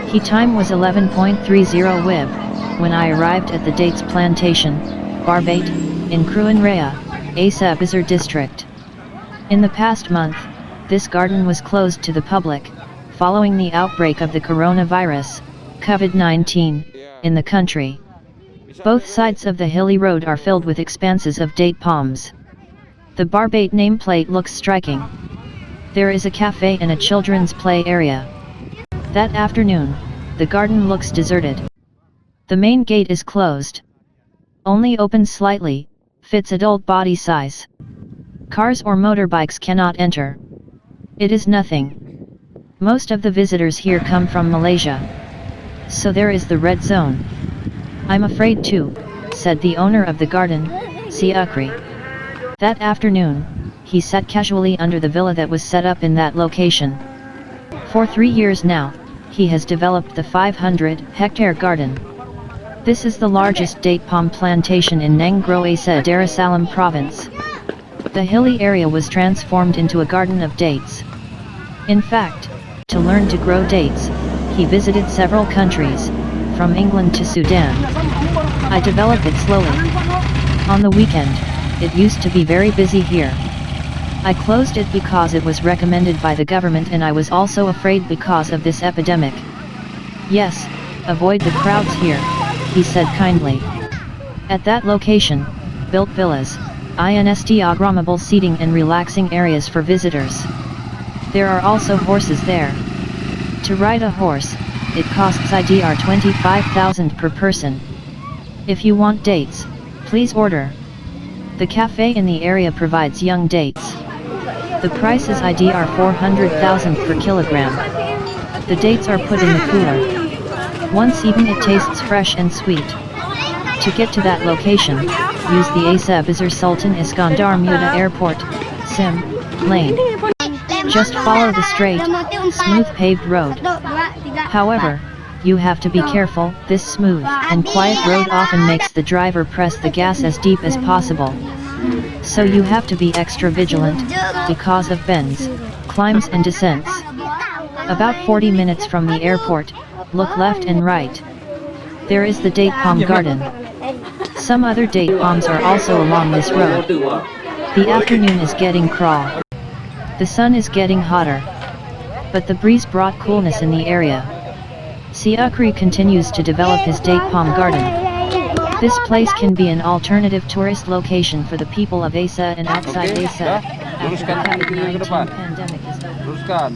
He time was 11.30 WIB, when I arrived at the Dates Plantation, Barbate, in Krueng Raya, Aceh Besar District. In the past month, this garden was closed to the public, following the outbreak of the coronavirus, COVID-19, in the country. Both sides of the hilly road are filled with expanses of date palms. The Barbate nameplate looks striking. There is a cafe and a children's play area. That afternoon, the garden looks deserted. The main gate is closed. Only opens slightly, fits adult body size. Cars or motorbikes cannot enter. It is nothing. Most of the visitors here come from Malaysia. So there is the red zone. I'm afraid too, said the owner of the garden, Syukri. That afternoon, he sat casually under the villa that was set up in that location. For 3 years now, he has developed the 500-hectare garden. This is the largest date palm plantation in Nanggroe Aceh Darussalam Province. The hilly area was transformed into a garden of dates. In fact, to learn to grow dates, he visited several countries, from England to Sudan. I developed it slowly. On the weekend, it used to be very busy here. I closed it because it was recommended by the government, and I was also afraid because of this epidemic. Yes, avoid the crowds here, he said kindly. At that location, built villas, instagrammable seating and relaxing areas for visitors. There are also horses there. To ride a horse, it costs IDR 25,000 per person. If you want dates, please order. The cafe in the area provides young dates. The price is IDR 400,000 per kilogram. The dates are put in the cooler. Once eaten, it tastes fresh and sweet. To get to that location, use the Aceh Besar Sultan Iskandar Muda Airport, SIM, lane. Just follow the straight, smooth paved road. However, you have to be careful. This smooth and quiet road often makes the driver press the gas as deep as possible. So you have to be extra vigilant, because of bends, climbs and descents. About 40 minutes from the airport, look left and right. There is the date palm garden. Some other date palms are also along this road. The afternoon is getting crawl. The sun is getting hotter. But the breeze brought coolness in the area. Syukri continues to develop his date palm garden. This place can be an alternative tourist location for the people of Aceh and outside Aceh, after the COVID-19 pandemic is over.